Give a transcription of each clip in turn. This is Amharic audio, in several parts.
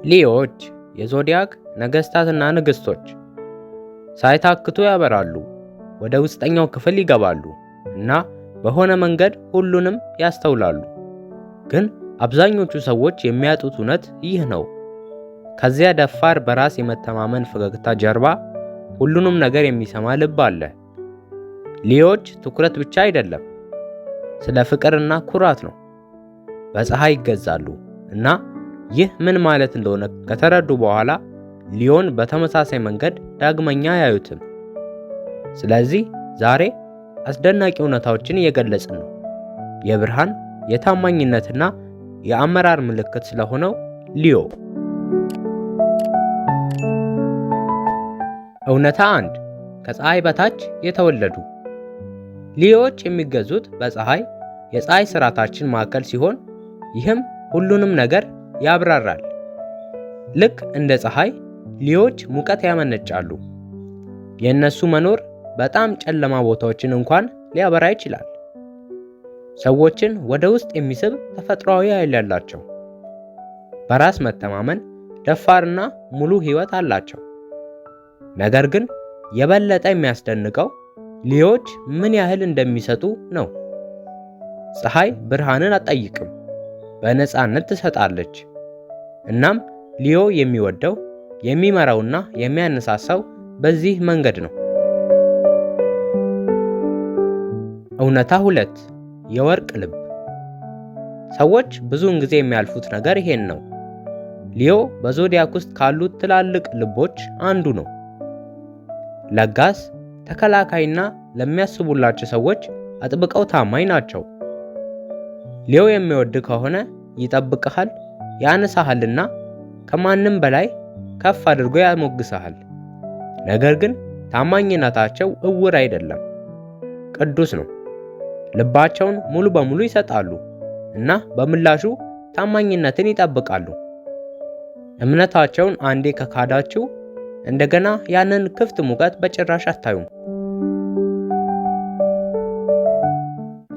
ሊዮዎች የዞዲያክ ነገሥታትና ንግሥቶች ሳይታክቱ ያበራሉ፣ ወደ ውስጠኛው ክፍል ይገባሉ እና በሆነ መንገድ ሁሉንም ያስተውላሉ። ግን አብዛኞቹ ሰዎች የሚያጡት እውነት ይህ ነው። ከዚያ ደፋር በራስ የመተማመን ፈገግታ ጀርባ ሁሉንም ነገር የሚሰማ ልብ አለ። ሊዮዎች ትኩረት ብቻ አይደለም፣ ስለ ፍቅርና ኩራት ነው። በፀሐይ ይገዛሉ እና ይህ ምን ማለት እንደሆነ ከተረዱ በኋላ ሊዮን በተመሳሳይ መንገድ ዳግመኛ አያዩትም። ስለዚህ ዛሬ አስደናቂ እውነታዎችን እየገለጽን ነው። የብርሃን የታማኝነትና የአመራር ምልክት ስለሆነው ሊዮ። እውነታ 1 ከፀሐይ በታች የተወለዱ ሊዮዎች የሚገዙት በፀሐይ የፀሐይ ስርዓታችን ማዕከል ሲሆን ይህም ሁሉንም ነገር ያብራራል። ልክ እንደ ፀሐይ ሊዮዎች ሙቀት ያመነጫሉ። የእነሱ መኖር በጣም ጨለማ ቦታዎችን እንኳን ሊያበራ ይችላል። ሰዎችን ወደ ውስጥ የሚስብ ተፈጥሯዊ ኃይል ያላቸው፣ በራስ መተማመን፣ ደፋርና ሙሉ ሕይወት አላቸው። ነገር ግን የበለጠ የሚያስደንቀው ሊዮዎች ምን ያህል እንደሚሰጡ ነው። ፀሐይ ብርሃንን አትጠይቅም፣ በነፃነት ትሰጣለች። እናም ሊዮ የሚወደው የሚመራውና የሚያነሳሳው በዚህ መንገድ ነው። እውነታ 2 የወርቅ ልብ ሰዎች ብዙውን ጊዜ የሚያልፉት ነገር ይሄን ነው። ሊዮ በዞዲያክ ውስጥ ካሉት ትላልቅ ልቦች አንዱ ነው። ለጋስ፣ ተከላካይና ለሚያስቡላቸው ሰዎች አጥብቀው ታማኝ ናቸው። ሊዮ የሚወድ ከሆነ ይጠብቅሃል፣ ያነሳሃልና ከማንም በላይ ከፍ አድርጎ ያሞግስሃል። ነገር ግን ታማኝነታቸው እውር አይደለም፣ ቅዱስ ነው። ልባቸውን ሙሉ በሙሉ ይሰጣሉ እና በምላሹ ታማኝነትን ይጠብቃሉ። እምነታቸውን አንዴ ከካዳችሁ እንደገና ያንን ክፍት ሙቀት በጭራሽ አታዩም።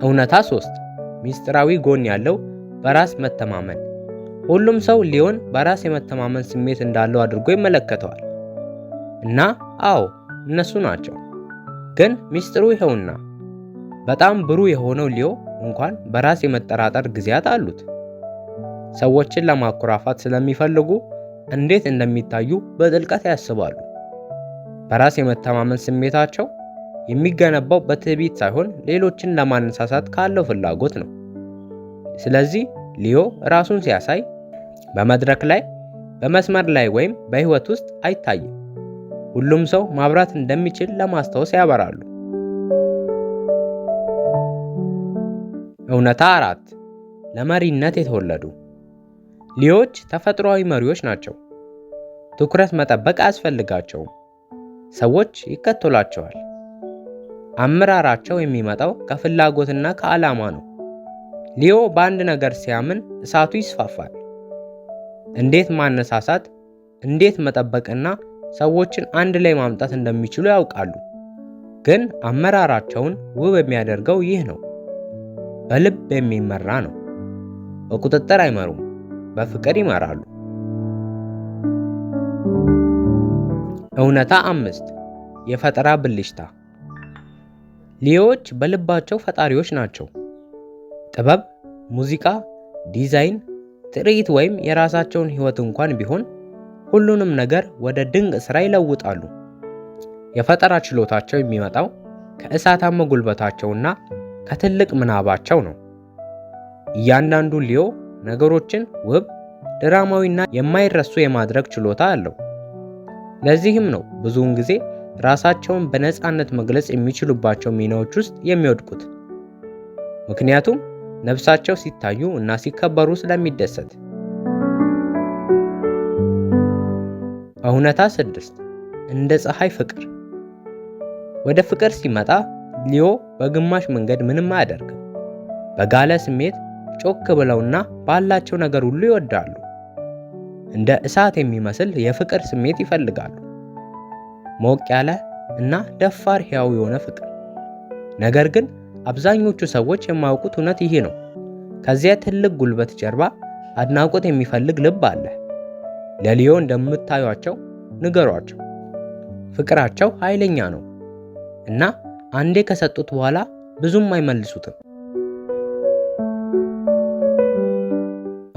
እውነታ 3 ሚስጥራዊ ጎን ያለው በራስ መተማመን ሁሉም ሰው ሊዮን በራስ የመተማመን ስሜት እንዳለው አድርጎ ይመለከተዋል። እና አዎ እነሱ ናቸው። ግን ሚስጥሩ ይኸውና፣ በጣም ብሩህ የሆነው ሊዮ እንኳን በራስ የመጠራጠር ጊዜያት አሉት። ሰዎችን ለማኮራፋት ስለሚፈልጉ እንዴት እንደሚታዩ በጥልቀት ያስባሉ። በራስ የመተማመን ስሜታቸው የሚገነባው በትዕቢት ሳይሆን ሌሎችን ለማነሳሳት ካለው ፍላጎት ነው። ስለዚህ ሊዮ ራሱን ሲያሳይ በመድረክ ላይ፣ በመስመር ላይ ወይም በሕይወት ውስጥ አይታይም። ሁሉም ሰው ማብራት እንደሚችል ለማስታወስ ያበራሉ። እውነታ 4 ለመሪነት የተወለዱ ሊዮዎች ተፈጥሯዊ መሪዎች ናቸው። ትኩረት መጠበቅ አያስፈልጋቸውም። ሰዎች ይከተሏቸዋል። አመራራቸው የሚመጣው ከፍላጎትና ከዓላማ ነው። ሊዮ በአንድ ነገር ሲያምን እሳቱ ይስፋፋል። እንዴት ማነሳሳት፣ እንዴት መጠበቅና ሰዎችን አንድ ላይ ማምጣት እንደሚችሉ ያውቃሉ። ግን አመራራቸውን ውብ የሚያደርገው ይህ ነው። በልብ የሚመራ ነው። በቁጥጥር አይመሩም፣ በፍቅር ይመራሉ። እውነታ 5 የፈጠራ ብልሽታ ሊዮዎች በልባቸው ፈጣሪዎች ናቸው። ጥበብ፣ ሙዚቃ፣ ዲዛይን፣ ትርኢት ወይም የራሳቸውን ሕይወት እንኳን ቢሆን ሁሉንም ነገር ወደ ድንቅ ሥራ ይለውጣሉ። የፈጠራ ችሎታቸው የሚመጣው ከእሳታማ ጉልበታቸውና ከትልቅ ምናባቸው ነው። እያንዳንዱ ሊዮ ነገሮችን ውብ፣ ድራማዊና የማይረሱ የማድረግ ችሎታ አለው። ለዚህም ነው ብዙውን ጊዜ ራሳቸውን በነፃነት መግለጽ የሚችሉባቸው ሚናዎች ውስጥ የሚወድቁት። ምክንያቱም ነፍሳቸው ሲታዩ እና ሲከበሩ ስለሚደሰት። እውነታ 6 እንደ ፀሐይ ፍቅር ወደ ፍቅር ሲመጣ ሊዮ በግማሽ መንገድ ምንም አያደርግም። በጋለ ስሜት ጮክ ብለውና ባላቸው ነገር ሁሉ ይወዳሉ። እንደ እሳት የሚመስል የፍቅር ስሜት ይፈልጋሉ። ሞቅ ያለ እና ደፋር ሕያው የሆነ ፍቅር። ነገር ግን አብዛኞቹ ሰዎች የማያውቁት እውነት ይሄ ነው። ከዚያ ትልቅ ጉልበት ጀርባ አድናቆት የሚፈልግ ልብ አለ። ለሊዮ እንደምታዩቸው ንገሯቸው። ፍቅራቸው ኃይለኛ ነው እና አንዴ ከሰጡት በኋላ ብዙም አይመልሱትም።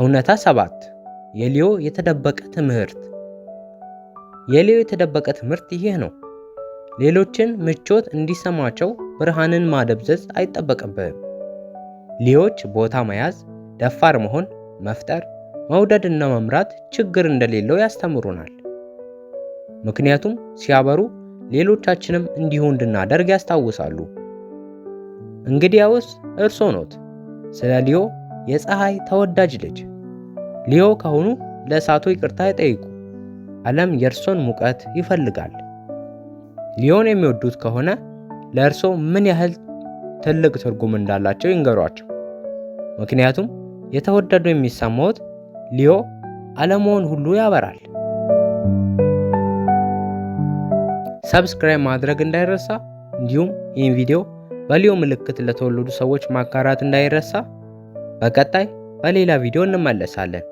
እውነታ 7 የሊዮ የተደበቀ ትምህርት። የሊዮ የተደበቀ ትምህርት ይህ ነው። ሌሎችን ምቾት እንዲሰማቸው ብርሃንን ማደብዘዝ አይጠበቅብህም። ሊዮች ቦታ መያዝ፣ ደፋር መሆን፣ መፍጠር፣ መውደድና መምራት ችግር እንደሌለው ያስተምሩናል። ምክንያቱም ሲያበሩ ሌሎቻችንም እንዲሁ እንድናደርግ ያስታውሳሉ። እንግዲያውስ እርሶ ኖት ስለ ሊዮ የፀሐይ ተወዳጅ ልጅ። ሊዮ ከሆኑ ለእሳቱ ይቅርታ ይጠይቁ። ዓለም የእርሶን ሙቀት ይፈልጋል። ሊዮን የሚወዱት ከሆነ ለእርሶ ምን ያህል ትልቅ ትርጉም እንዳላቸው ይንገሯቸው። ምክንያቱም የተወደዱ የሚሰማዎት ሊዮ ዓለምዎን ሁሉ ያበራል። ሰብስክራይብ ማድረግ እንዳይረሳ፣ እንዲሁም ይህን ቪዲዮ በሊዮ ምልክት ለተወለዱ ሰዎች ማጋራት እንዳይረሳ። በቀጣይ በሌላ ቪዲዮ እንመለሳለን።